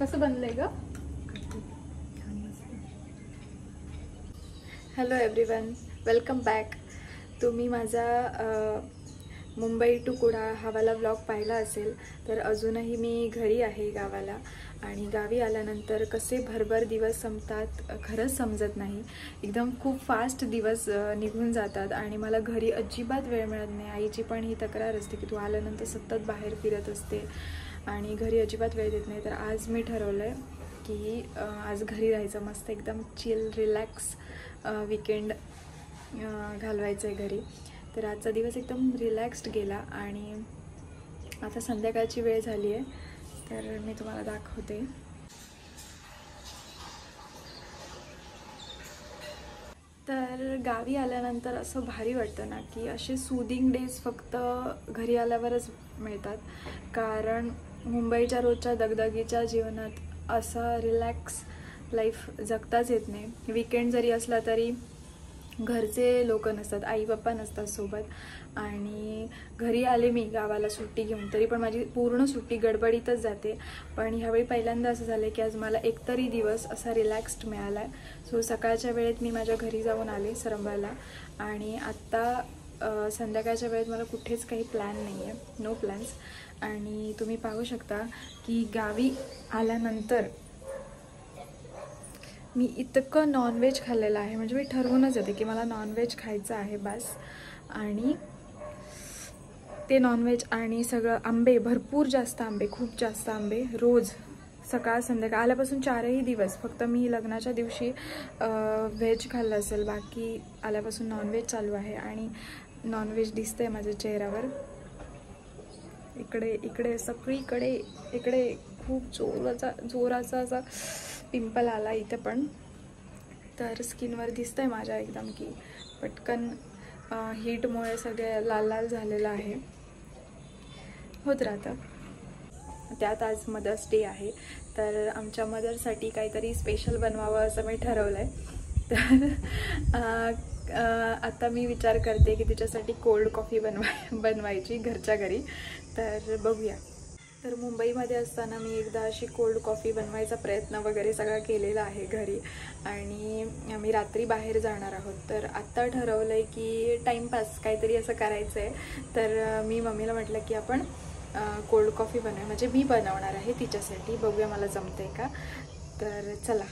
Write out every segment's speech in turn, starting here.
कसं बनलंय ग? Hello everyone, welcome back. तुम्ही माझा मुंबई टू कुडा हा वाला व्लॉग पाहिला असेल तर अजूनही मी घरी आहे गावाला. आणि गावी आल्यानंतर कसे भरभर दिवस संपतात खरंच समजत नाही. एकदम खूप फास्ट दिवस निघून जातात आणि मला घरी अजिबात वेळ मिळत नाही. आईची पण ही तक्रार असते की तू आल्यानंतर सतत बाहेर फिरत असते आणि घरी अजिबात वेळ देत नाही. तर आज मी ठरवलं आहे की आज घरी राहायचं, मस्त एकदम चिल रिलॅक्स वीकेंड घालवायचं आहे घरी. तर आजचा दिवस एकदम रिलॅक्स्ड गेला आणि आता संध्याकाळची वेळ झाली आहे. तर मी तुम्हाला दाखवते. तर गावी आल्यानंतर असं भारी वाटतं ना की असे सूदिंग डेज फक्त घरी आल्यावरच मिळतात. कारण मुंबईच्या रोजच्या दगदगीच्या जीवनात असा रिलॅक्स लाईफ जगताच येत नाही. वीकेंड जरी असला तरी घरचे लोक नसतात, आई बाप्पा नसतात सोबत. आणि घरी आले मी गावाला सुट्टी घेऊन तरी पण माझी पूर्ण सुट्टी गडबडीतच जाते. पण ह्यावेळी पहिल्यांदा असं झालं की आज मला एकतरी दिवस असा रिलॅक्स्ड मिळाला आहे. सो सकाळच्या वेळेत मी माझ्या घरी जाऊन आले सरंबाला आणि आत्ता संध्याकाळच्या वेळेत मला कुठेच काही प्लॅन नाही आहे, नो प्लॅन्स. आणि तुम्ही पाहू शकता की गावी आल्यानंतर मी इतकं नॉनव्हेज खाल्लेलं आहे. म्हणजे मी ठरवूनच येते की मला नॉनव्हेज खायचं आहे बस. आणि ते नॉनव्हेज आणि सगळं आंबे, भरपूर जास्त आंबे, खूप जास्त आंबे रोज सकाळ संध्याकाळ आल्यापासून 4ही दिवस. फक्त मी लग्नाच्या दिवशी व्हेज खाल्लं असेल, बाकी आल्यापासून नॉनव्हेज चालू आहे. आणि नॉनव्हेज दिसतंय माझ्या चेहऱ्यावर. इकडे इकडे सगळीकडे इकडे खूप जोराचा असा पिंपल आला इथे पण. तर स्किनवर दिसतंय माझ्या एकदम की पटकन हीटमुळे सगळे लाल लाल झालेलं आहे. होत राहतं. त्यात आज मदर्स डे आहे तर आमच्या मदरसाठी काहीतरी स्पेशल बनवावं असं मी ठरवलं आहे. तर आता मी विचार करते की तिच्यासाठी कोल्ड कॉफी बनवायची घरच्या घरी. तर बघूया. तर मुंबईमध्ये असताना मी एकदा अशी कोल्ड कॉफी बनवायचा प्रयत्न वगैरे सगळा केलेला आहे घरी. आणि आम्ही रात्री बाहेर जाणार आहोत. तर आत्ता ठरवलं आहे की टाईमपास काहीतरी असं करायचं आहे. तर मी मम्मीला म्हटलं की आपण कोल्ड कॉफी बनवूया. म्हणजे मी बनवणार आहे तिच्यासाठी. बघूया मला जमतंय का. तर चला.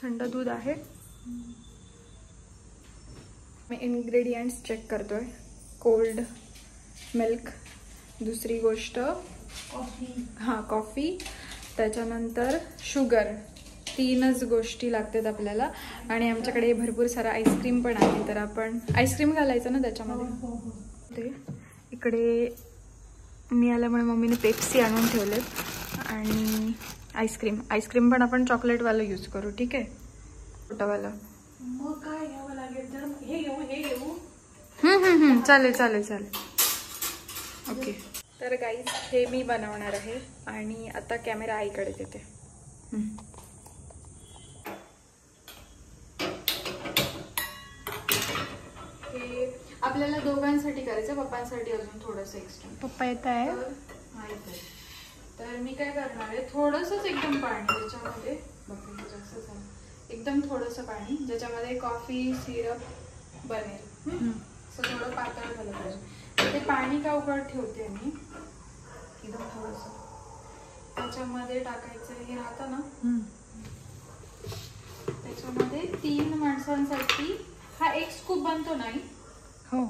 थंड दूध आहे. मी इन्ग्रेडियंट्स चेक करतोय. कोल्ड मिल्क, दुसरी गोष्ट कॉफी, त्याच्यानंतर शुगर. 3च गोष्टी लागतात आपल्याला. आणि आमच्याकडे भरपूर सारा आईस्क्रीम पण आहे. तर आपण आईस्क्रीम घालायचं ना त्याच्यामध्ये. ते इकडे मी आल्यामुळे मम्मीने पेप्सी आणून ठेवलेत. आणि आईस्क्रीम पण आपण चॉकलेटवालं यूज करू, ठीक आहे, छोटावाला. मग काय घ्यावं लागेल तर हे घेऊ. चालेल. ओके. तर गाईज हे मी बनवणार आहे आणि आता कॅमेरा आईकडे देते. हे आपल्याला दोघांसाठी करायचं, पप्पांसाठी अजून थोडंसं एक्स्ट्रा. पप्पा येत आहे. तर मी काय करणार आहे, थोडंसंच एकदम पाणी त्याच्यामध्ये, जास्त झालं, एकदम थोडंसं पाणी ज्याच्यामध्ये कॉफी सिरप बनेल. थोडं पातळ झालं पाहिजे. ते पाणी का उकळत ठेवते मी एकदम थोडंसं. त्याच्यामध्ये टाकायचं हे राहतं ना, त्याच्यामध्ये 3 माणसांसाठी हा 1 स्कूप बनतो नाही. हो.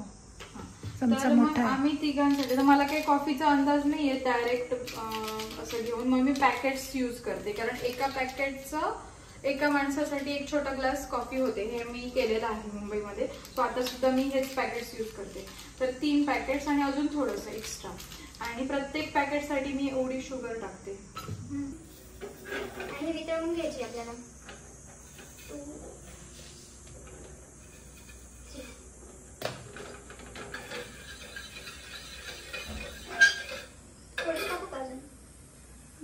तर मग आम्ही तिघांसाठी, तर मला काही कॉफीचा अंदाज नाहीये डायरेक्ट असं घेऊन, मग मी पॅकेट्स यूज करते. कारण एका पॅकेटचं एका माणसासाठी 1 छोटा ग्लास कॉफी होते. हे मी केलेलं आहे मुंबईमध्ये. सो आता सुद्धा मी हेच पॅकेट्स यूज करते. तर 3 पॅकेट्स आणि अजून थोडंसं एक्स्ट्रा. आणि प्रत्येक पॅकेटसाठी मी एवढी शुगर टाकते. आणि वितळून घ्यायची आपल्याला.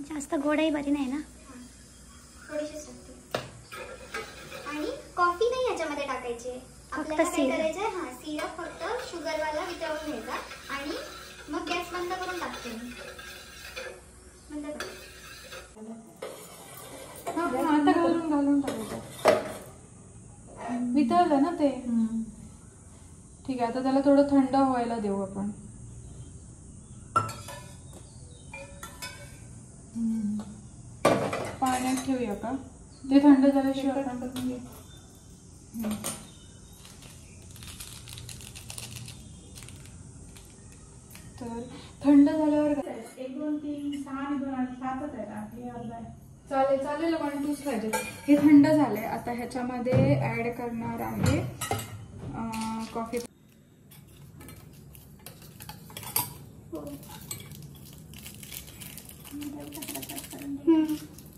जास्त गोडाई बरी नाही ना. थोडीशीच टाकते. आणि कॉफी नाही याच्यामध्ये टाकायची. आपल्याला काय करायचंय, सिरप फक्त शुगरवाला वितळून घ्यायचा आणि मग गॅस बंद करून टाकते. बंद कर. वितळलं ना ते. ठीक आहे, आता त्याला थोडं थंड व्हायला देऊ आपण. पाण्यात ठेवूया का? ते थंड झाल्याशिवाय आपण करून घेऊ. तर थंड झाल्यावर 1 2 3 6 आणि 2 8 7च आहे आपली अर्धा आहे. चालेल चालेल, 1 2 पाहिजे. हे थंड झाले. आता ह्याच्यामध्ये ऍड करणार आहे कॉफी.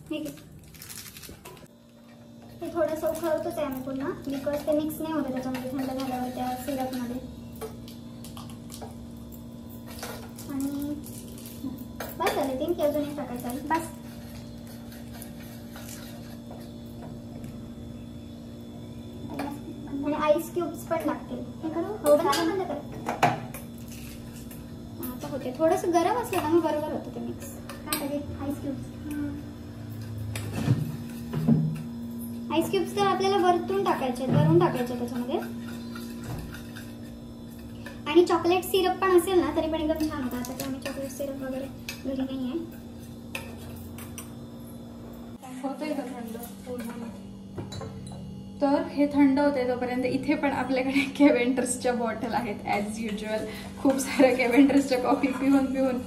ठीक आहे. हे थोडंसं उकळवतोच आहे आम्ही पुन्हा, बिकॉज ते मिक्स नाही होतं त्याच्यामध्ये थंड झाल्यावर त्या सिरपमध्ये. आणि बस झाले 3 की अजून एक टाकायचं आहे. बस. आणि आईस क्यूब्स पण लागतील. हे करू बंद कर. आता होते थोडंसं गरम असलं ना मग बरोबर होतं ते मिक्स. काय पाहिजे? Ice cubes. आईस क्यूब्स तर आपल्याला वरून टाकायचे त्याच्यामध्ये. आणि चॉकलेट सिरप पण असेल ना तरी पण एकदम छान होतं. आता आम्ही चॉकलेट सिरप वगैरे घरी नाही आहे. होतंय का थंड पूर्ण? तर हे थंड होते तोपर्यंत इथे पण आपल्याकडे केव्हेंटर्सच्या बॉटल आहेत ॲज युजल. खूप साऱ्या केव्हेंटर्सच्या कॉफी पिऊन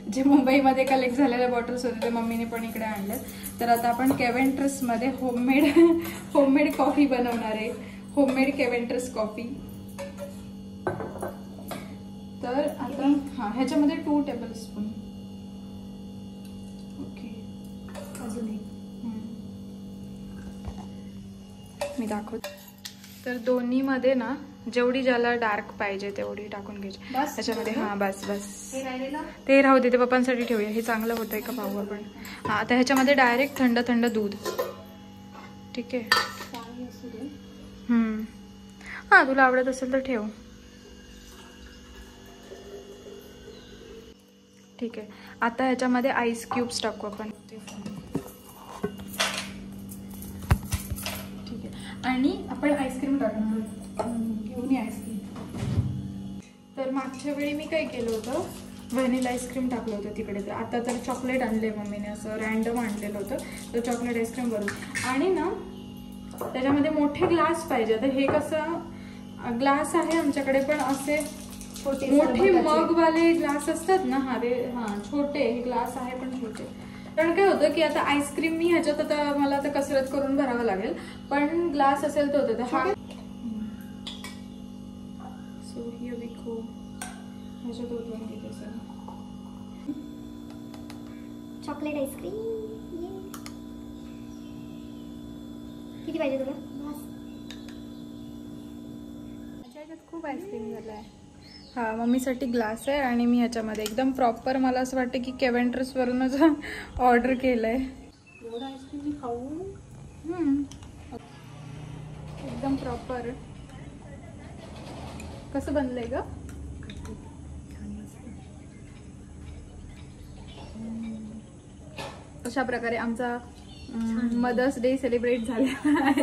जे मुंबईमध्ये कलेक्ट झालेल्या बॉटल्स होते ते मम्मीने पण इकडे आणले. तर आता आपण केव्हेंटर्समध्ये होममेड कॉफी बनवणार आहे. Homemade Keventers coffee. तर आता ह्याच्यामध्ये 2 टेबलस्पून. ओके, अजून एक मी दाखवते. तर दोन्हीमध्ये ना जेवढी ज्याला डार्क पाहिजे तेवढी टाकून घ्यायची त्याच्यामध्ये. बस ते राहू दे, ते पप्पांसाठी ठेवूया. हे चांगलं होतंय का पाहू आपण. आता ह्याच्यामध्ये डायरेक्ट थंड दूध. ठीक आहे. तुला आवडत असेल तर ठेव. ठीक आहे. आता ह्याच्यामध्ये आईस क्यूब्स टाकू आपण. ठीक आहे. आणि आपण आईस्क्रीम टाकणार. घेऊन ये आईस्क्रीम. तर मागच्या वेळी मी काय केलं होतं, व्हॅनिला आईस्क्रीम टाकलं होतं तिकडे. तर आता तर चॉकलेट आणले मम्मीने, असं रँडम आणलेलं होतं. तर चॉकलेट आईस्क्रीम भरून. आणि ना त्याच्यामध्ये मोठे ग्लास पाहिजे. तर हे कसं ग्लास आहे आमच्याकडे, पण असे मोठे मगवाले ग्लास असतात ना. छोटे हे ग्लास आहे पण छोटे. कारण काय होतं की आता आईस्क्रीम मी ह्याच्यात आता मला आता कसरत करून भरावं लागेल, पण ग्लास असेल तर होतं. हा सो हिअर वी गो. ह्याच्यात होतं मी तसं चॉकलेट आईस्क्रीम. किती पाहिजे तुला? खूप आईस्क्रीम झालाय. मम्मीसाठी ग्लास आहे आणि मी ह्याच्यामध्ये एकदम प्रॉपर, मला असं वाटतं की केव्हेंटर्स वरूनच ऑर्डर केलंय. एवढं आईस्क्रीम खाऊ एकदम प्रॉपर. कसं बनलंय ग? अशा प्रकारे आमचा मदर्स डे सेलिब्रेट झाला आहे.